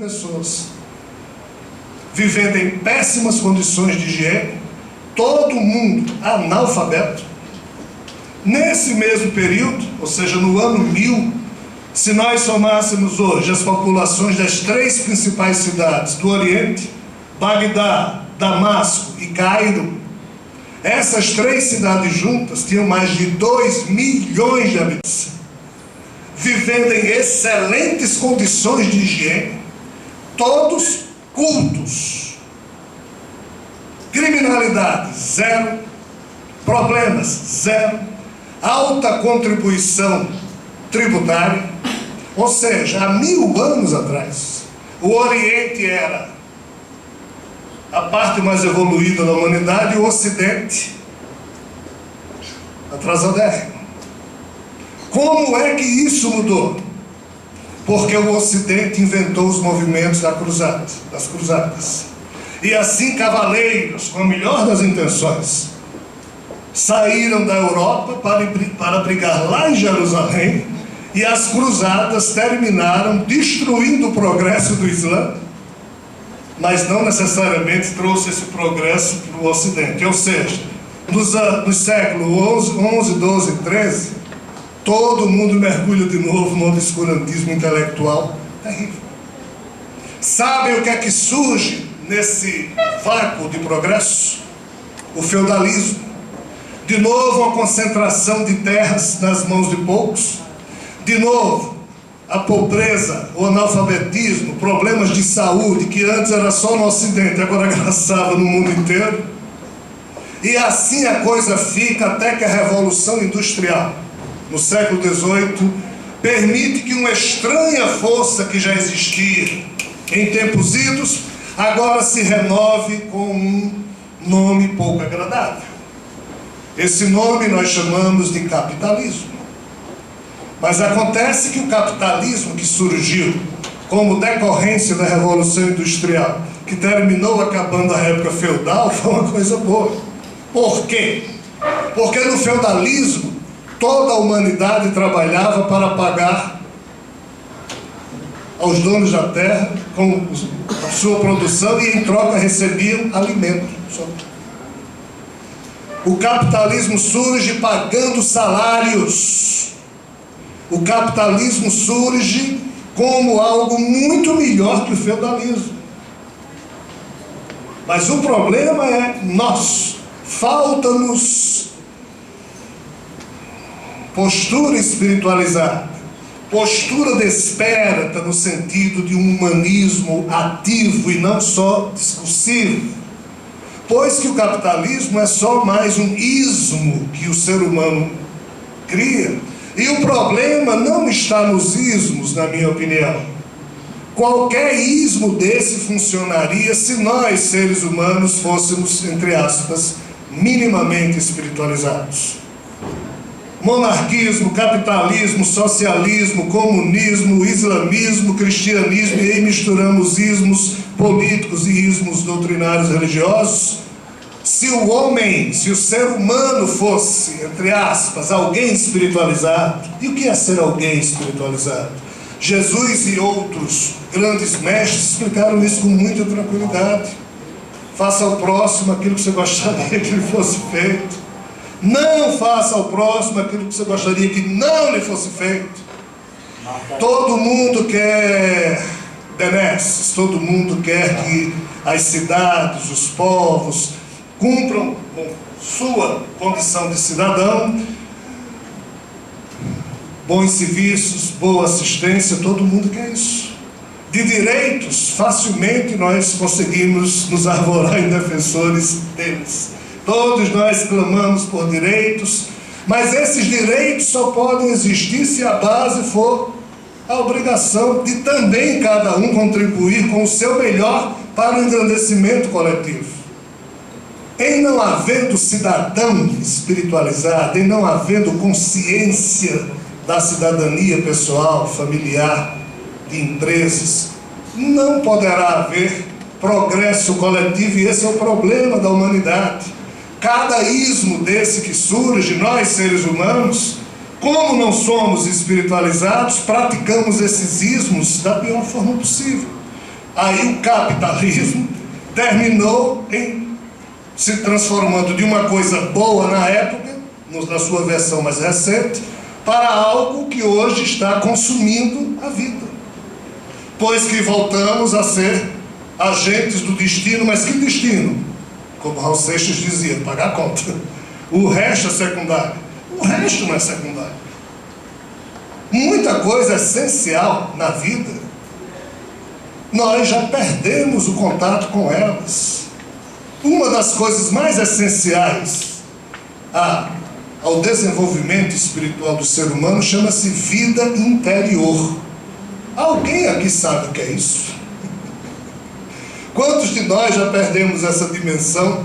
pessoas vivendo em péssimas condições de higiene, todo mundo analfabeto. Nesse mesmo período, ou seja, no ano 1000, se nós somássemos hoje as populações das 3 principais cidades do Oriente, Bagdá, Damasco e Cairo, essas 3 cidades juntas tinham mais de 2 milhões de habitantes, vivendo em excelentes condições de higiene, todos cultos, criminalidade zero, problemas zero, alta contribuição tributária. Ou seja, há 1000 anos atrás, o Oriente era a parte mais evoluída da humanidade e o Ocidente atrasadérrimo. Como é que isso mudou? Porque o Ocidente inventou os movimentos das cruzadas. E assim cavaleiros, com a melhor das intenções, saíram da Europa para brigar lá em Jerusalém, e as cruzadas terminaram destruindo o progresso do Islã, mas não necessariamente trouxe esse progresso para o Ocidente. Ou seja, nos séculos 11, 12 e 13, todo mundo mergulha de novo no obscurantismo intelectual terrível. Sabem o que é que surge nesse vácuo de progresso? O feudalismo. De novo, a concentração de terras nas mãos de poucos. De novo, a pobreza, o analfabetismo, problemas de saúde, que antes era só no Ocidente, agora graçava no mundo inteiro. E assim a coisa fica até que a Revolução Industrial, no século XVIII, permite que uma estranha força que já existia em tempos idos, agora se renove com um nome pouco agradável. Esse nome nós chamamos de capitalismo. Mas acontece que o capitalismo que surgiu como decorrência da Revolução Industrial, que terminou acabando a época feudal, foi uma coisa boa. Por quê? Porque no feudalismo, toda a humanidade trabalhava para pagar aos donos da terra com a sua produção e em troca recebiam alimento. O capitalismo surge pagando salários. O capitalismo surge como algo muito melhor que o feudalismo. Mas o problema é nós. Falta-nos postura espiritualizada, postura desperta no sentido de um humanismo ativo e não só discursivo. Pois que o capitalismo é só mais um ismo que o ser humano cria. E o problema não está nos ismos, na minha opinião. Qualquer ismo desse funcionaria se nós, seres humanos, fôssemos, entre aspas, minimamente espiritualizados. Monarquismo, capitalismo, socialismo, comunismo, islamismo, cristianismo, e aí misturamos ismos políticos e ismos doutrinários religiosos. Se o homem, se o ser humano fosse, entre aspas, alguém espiritualizado, e o que é ser alguém espiritualizado? Jesus e outros grandes mestres explicaram isso com muita tranquilidade. Faça ao próximo aquilo que você gostaria que lhe fosse feito. Não faça ao próximo aquilo que você gostaria que não lhe fosse feito. Todo mundo quer benesses, todo mundo quer que as cidades, os povos cumpram com sua condição de cidadão, bons serviços, boa assistência, todo mundo quer isso. De direitos, facilmente nós conseguimos nos arvorar em defensores deles. Todos nós clamamos por direitos, mas esses direitos só podem existir se a base for a obrigação de também cada um contribuir com o seu melhor para o engrandecimento coletivo. Em não havendo cidadão espiritualizado, em não havendo consciência da cidadania pessoal, familiar, de empresas, não poderá haver progresso coletivo, e esse é o problema da humanidade. Cada ismo desse que surge, nós seres humanos, como não somos espiritualizados, praticamos esses ismos da pior forma possível. Aí o capitalismo terminou em se transformando de uma coisa boa na época, na sua versão mais recente, para algo que hoje está consumindo a vida. Pois que voltamos a ser agentes do destino, mas que destino? Como Raul Seixas dizia, pagar a conta. O resto é secundário. O resto não é secundário. Muita coisa essencial na vida, nós já perdemos o contato com elas. Uma das coisas mais essenciais ao desenvolvimento espiritual do ser humano chama-se vida interior. Alguém aqui sabe o que é isso? Quantos de nós já perdemos essa dimensão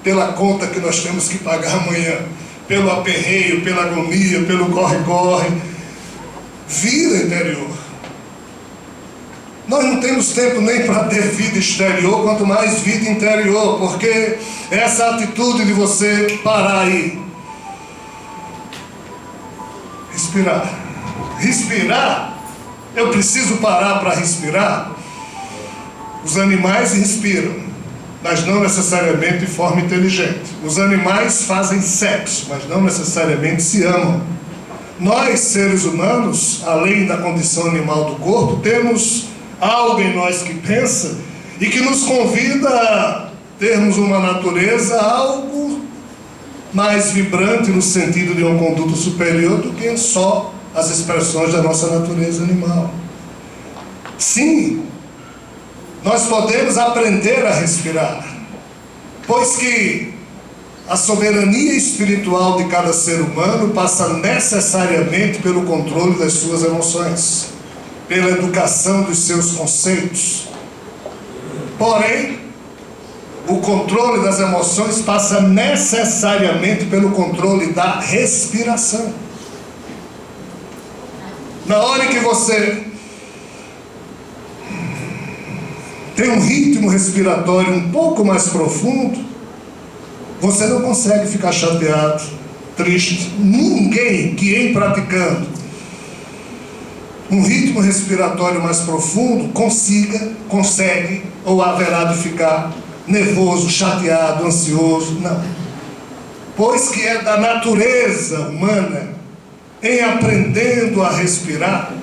pela conta que nós temos que pagar amanhã, pelo aperreio, pela agonia, pelo corre-corre? Vida interior. Nós não temos tempo nem para ter vida exterior, quanto mais vida interior, porque essa atitude de você parar aí, respirar, eu preciso parar para respirar. Os animais respiram, mas não necessariamente de forma inteligente. Os animais fazem sexo, mas não necessariamente se amam. Nós, seres humanos, além da condição animal do corpo, temos algo em nós que pensa e que nos convida a termos uma natureza algo mais vibrante no sentido de um conduto superior do que só as expressões da nossa natureza animal. Sim, nós podemos aprender a respirar, pois que a soberania espiritual de cada ser humano passa necessariamente pelo controle das suas emoções, pela educação dos seus conceitos. Porém, o controle das emoções passa necessariamente pelo controle da respiração. Na hora que você tem um ritmo respiratório um pouco mais profundo, você não consegue ficar chateado, triste. Ninguém que em praticando um ritmo respiratório mais profundo consegue ou haverá de ficar nervoso, chateado, ansioso. Não. Pois que é da natureza humana, em aprendendo a respirar,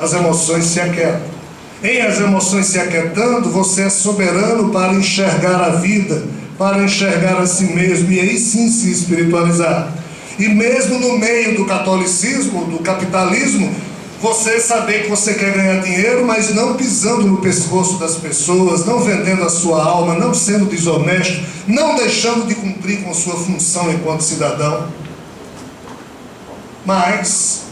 as emoções se aquietam. Em as emoções se aquietando, você é soberano para enxergar a vida, para enxergar a si mesmo, e aí sim se espiritualizar. E mesmo no meio do catolicismo, do capitalismo, você saber que você quer ganhar dinheiro, mas não pisando no pescoço das pessoas, não vendendo a sua alma, não sendo desonesto, não deixando de cumprir com sua função enquanto cidadão. Mas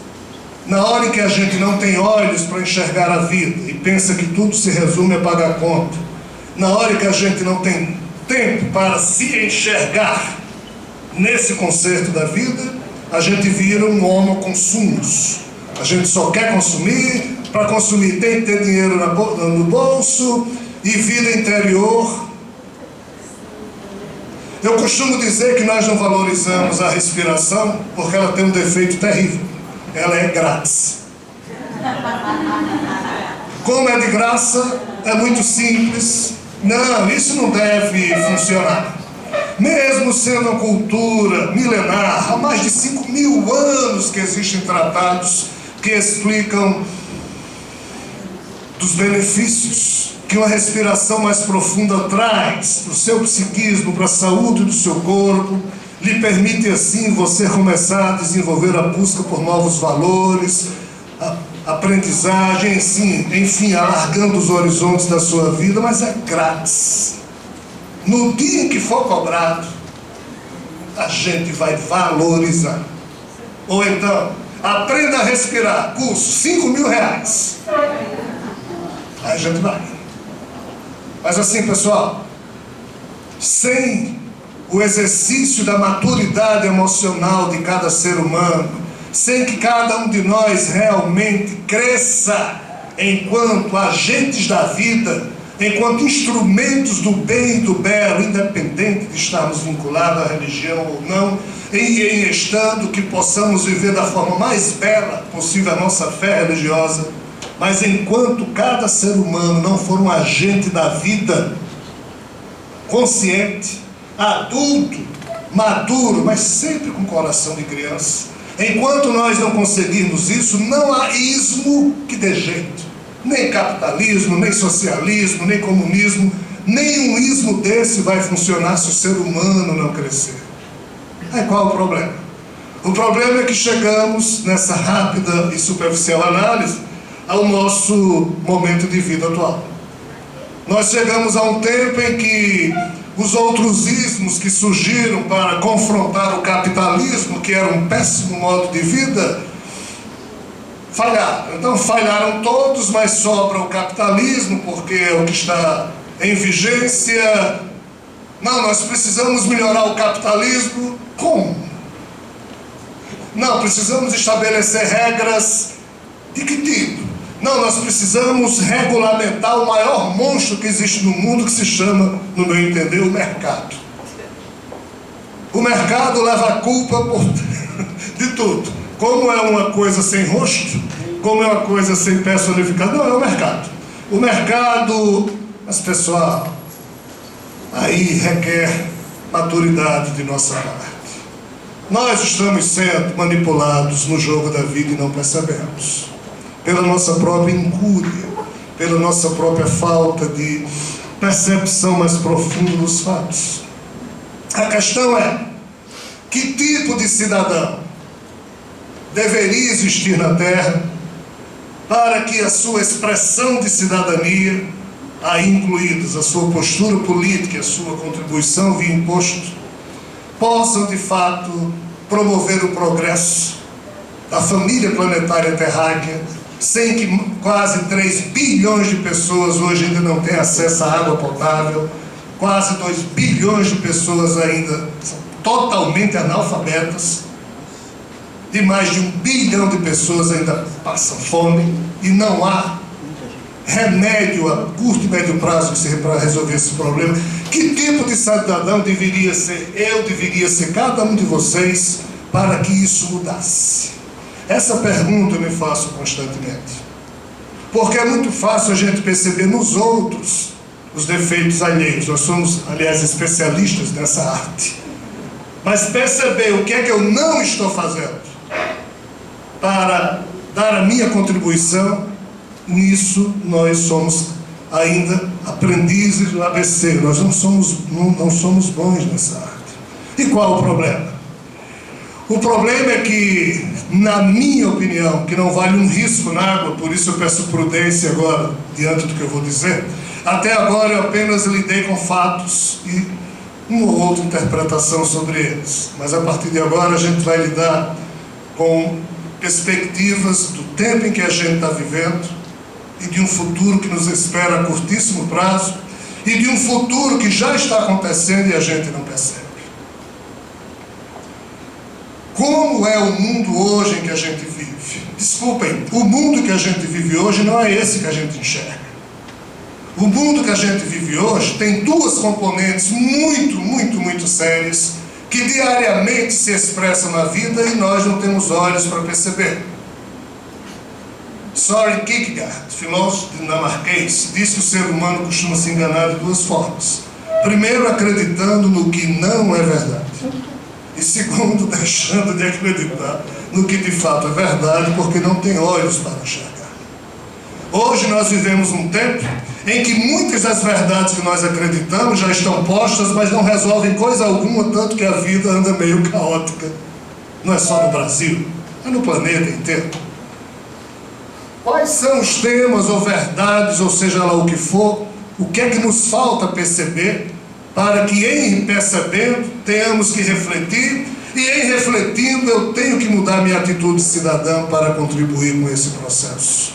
na hora em que a gente não tem olhos para enxergar a vida e pensa que tudo se resume a pagar conta, na hora que a gente não tem tempo para se enxergar nesse concerto da vida, a gente vira um homo consumos. A gente só quer consumir, para consumir tem que ter dinheiro no bolso e vida interior. Eu costumo dizer que nós não valorizamos a respiração porque ela tem um defeito terrível. Ela é grátis. Como é de graça, é muito simples. Não, isso não deve funcionar. Mesmo sendo uma cultura milenar, há mais de 5.000 anos que existem tratados que explicam dos benefícios que uma respiração mais profunda traz para o seu psiquismo, para a saúde do seu corpo, lhe permite assim você começar a desenvolver a busca por novos valores, a aprendizagem, enfim, alargando os horizontes da sua vida, mas é grátis. No dia em que for cobrado, a gente vai valorizar. Ou então, aprenda a respirar, curso, R$5.000. Aí a gente vai. Mas assim, pessoal, sem o exercício da maturidade emocional de cada ser humano, sem que cada um de nós realmente cresça enquanto agentes da vida, enquanto instrumentos do bem e do belo, independente de estarmos vinculados à religião ou não, em estando que possamos viver da forma mais bela possível a nossa fé religiosa, Mas enquanto cada ser humano não for um agente da vida, consciente, adulto, maduro, mas sempre com coração de criança, enquanto nós não conseguirmos isso, não há ismo que dê jeito. Nem capitalismo, nem socialismo, nem comunismo, nenhum ismo desse vai funcionar se o ser humano não crescer. Aí qual é o problema? O problema é que chegamos, nessa rápida e superficial análise, ao nosso momento de vida atual. Nós chegamos a um tempo em que os outros ismos que surgiram para confrontar o capitalismo, que era um péssimo modo de vida, falharam. Então falharam todos, mas sobra o capitalismo, porque é o que está em vigência. Não, nós precisamos melhorar o capitalismo. Como? Não, precisamos estabelecer regras de que tipo? Não, nós precisamos regulamentar o maior monstro que existe no mundo, que se chama, no meu entender, o mercado. O mercado leva a culpa de tudo. Como é uma coisa sem rosto, como é uma coisa sem personificação, não, é o mercado. O mercado, mas pessoal, aí requer maturidade de nossa parte. Nós estamos sendo manipulados no jogo da vida e não percebemos. Pela nossa própria incúria, pela nossa própria falta de percepção mais profunda dos fatos. A questão é, que tipo de cidadão deveria existir na Terra para que a sua expressão de cidadania, aí incluídas a sua postura política e a sua contribuição via imposto, possam de fato promover o progresso da família planetária terráquea, sem que quase 3 bilhões de pessoas hoje ainda não têm acesso à água potável, quase 2 bilhões de pessoas ainda são totalmente analfabetas, e mais de 1 bilhão de pessoas ainda passam fome, e não há remédio a curto e médio prazo para resolver esse problema. Que tipo de cidadão deveria ser eu, deveria ser cada um de vocês, para que isso mudasse? Essa pergunta eu me faço constantemente, porque é muito fácil a gente perceber nos outros os defeitos alheios. Nós somos, aliás, especialistas nessa arte, mas perceber o que é que eu não estou fazendo para dar a minha contribuição, nisso nós somos ainda aprendizes do ABC. Nós não somos bons nessa arte. E qual o problema? O problema é que, na minha opinião, que não vale um risco na água, por isso eu peço prudência agora, diante do que eu vou dizer. Até agora eu apenas lidei com fatos e uma ou outra interpretação sobre eles. Mas a partir de agora a gente vai lidar com perspectivas do tempo em que a gente está vivendo e de um futuro que nos espera a curtíssimo prazo e de um futuro que já está acontecendo e a gente não percebe. Como é o mundo hoje em que a gente vive? Desculpem, o mundo que a gente vive hoje não é esse que a gente enxerga. O mundo que a gente vive hoje tem 2 componentes muito sérias que diariamente se expressam na vida e nós não temos olhos para perceber. Soren Kierkegaard, filósofo dinamarquês, diz que o ser humano costuma se enganar de 2 formas. Primeiro, acreditando no que não é verdade. E segundo, deixando de acreditar no que de fato é verdade, porque não tem olhos para enxergar. Hoje nós vivemos um tempo em que muitas das verdades que nós acreditamos já estão postas, mas não resolvem coisa alguma, tanto que a vida anda meio caótica. Não é só no Brasil, é no planeta inteiro. Quais são os temas ou verdades, ou seja lá o que for, o que é que nos falta perceber, para que em percebendo tenhamos que refletir, e em refletindo eu tenho que mudar minha atitude cidadã para contribuir com esse processo.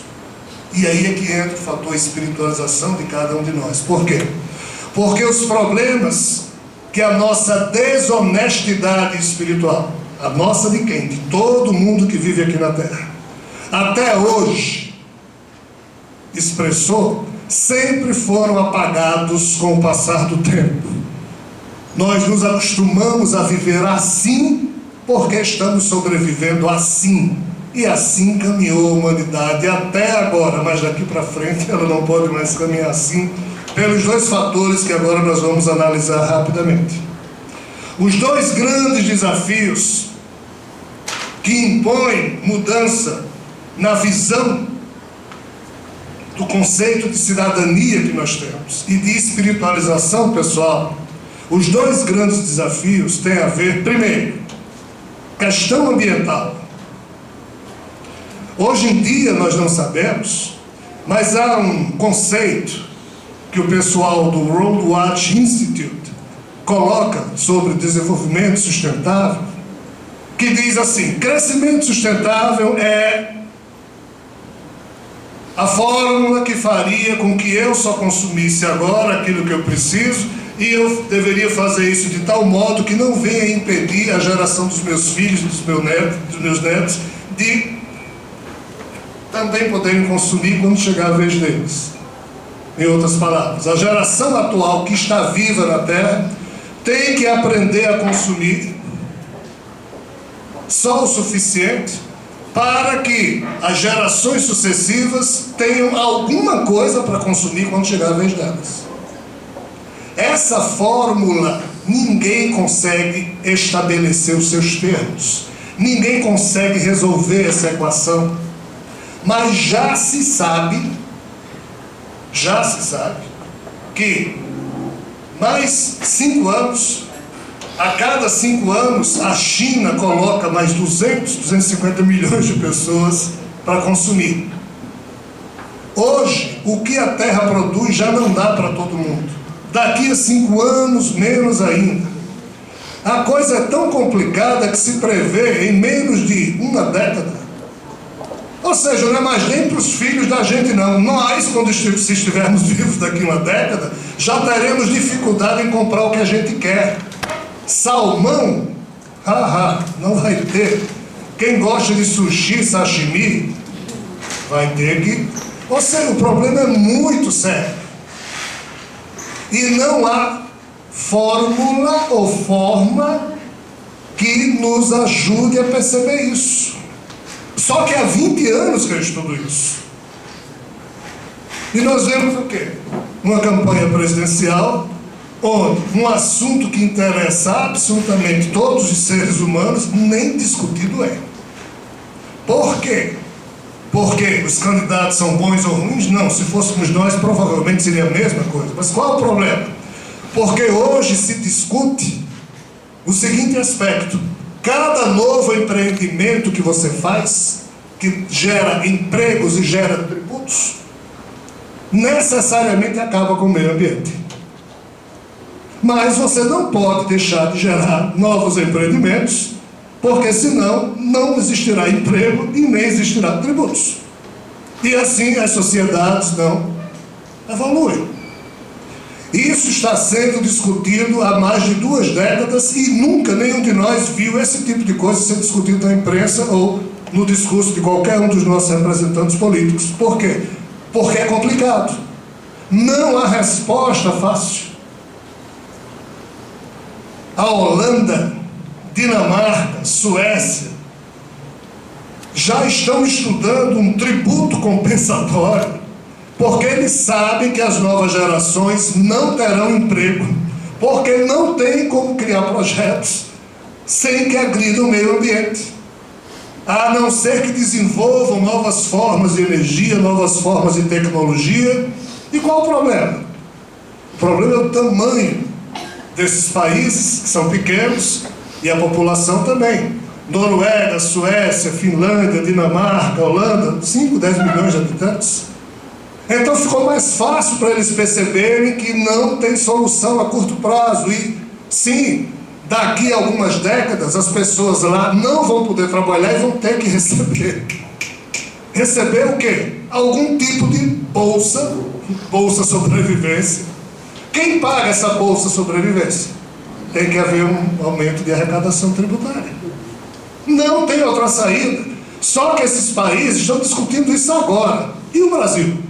E aí é que entra o fator espiritualização de cada um de nós. Por quê? Porque os problemas que a nossa desonestidade espiritual, a nossa de quem? De todo mundo que vive aqui na Terra, até hoje expressou, sempre foram apagados com o passar do tempo. Nós nos acostumamos a viver assim, porque estamos sobrevivendo assim. E assim caminhou a humanidade até agora, mas daqui para frente ela não pode mais caminhar assim, pelos dois fatores que agora nós vamos analisar rapidamente. Os dois grandes desafios que impõem mudança na visão do conceito de cidadania que nós temos e de espiritualização pessoal, os dois grandes desafios têm a ver, primeiro, questão ambiental. Hoje em dia nós não sabemos, mas há um conceito que o pessoal do World Watch Institute coloca sobre desenvolvimento sustentável, que diz assim: crescimento sustentável é a fórmula que faria com que eu só consumisse agora aquilo que eu preciso, e eu deveria fazer isso de tal modo que não venha impedir a geração dos meus filhos, dos meus netos, de também poderem consumir quando chegar a vez deles. Em outras palavras, a geração atual que está viva na Terra tem que aprender a consumir só o suficiente para que as gerações sucessivas tenham alguma coisa para consumir quando chegar a vez delas. Essa fórmula, ninguém consegue estabelecer os seus termos, ninguém consegue resolver essa equação, mas já se sabe que mais 5 anos, a cada 5 anos, a China coloca mais 250 milhões de pessoas para consumir. Hoje, o que a Terra produz já não dá para todo mundo. Daqui a 5 anos, menos ainda. A coisa é tão complicada que se prevê em menos de uma década. Ou seja, não é mais nem para os filhos da gente não. Nós, se estivermos vivos daqui a uma década, já teremos dificuldade em comprar o que a gente quer. Salmão, não vai ter. Quem gosta de sushi, sashimi, vai ter que... Ou seja, o problema é muito sério. E não há fórmula ou forma que nos ajude a perceber isso. Só que há 20 anos que eu estudo isso. E nós vemos o quê? Uma campanha presidencial onde um assunto que interessa absolutamente todos os seres humanos nem discutido é. Por quê? Porque os candidatos são bons ou ruins? Não, se fôssemos nós provavelmente seria a mesma coisa. Mas qual é o problema? Porque hoje se discute o seguinte aspecto: cada novo empreendimento que você faz, que gera empregos e gera tributos, necessariamente acaba com o meio ambiente. Mas você não pode deixar de gerar novos empreendimentos, porque senão não existirá emprego e nem existirá tributos. E assim as sociedades não evoluem. Isso está sendo discutido há mais de 2 décadas e nunca nenhum de nós viu esse tipo de coisa ser discutido na imprensa ou no discurso de qualquer um dos nossos representantes políticos. Por quê? Porque é complicado. Não há resposta fácil. A Holanda, Dinamarca, Suécia já estão estudando um tributo compensatório, porque eles sabem que as novas gerações não terão emprego, porque não tem como criar projetos sem que agridam o meio ambiente, a não ser que desenvolvam novas formas de energia, novas formas de tecnologia. E qual o problema? O problema é o tamanho desses países, que são pequenos, e a população também. Noruega, Suécia, Finlândia, Dinamarca, Holanda, 5, 10 milhões de habitantes. Então ficou mais fácil para eles perceberem que não tem solução a curto prazo. E sim, daqui a algumas décadas as pessoas lá não vão poder trabalhar e vão ter que receber. Receber o quê? Algum tipo de bolsa sobrevivência. Quem paga essa bolsa sobrevivência? Tem que haver um aumento de arrecadação tributária. Não tem outra saída. Só que esses países estão discutindo isso agora. E o Brasil?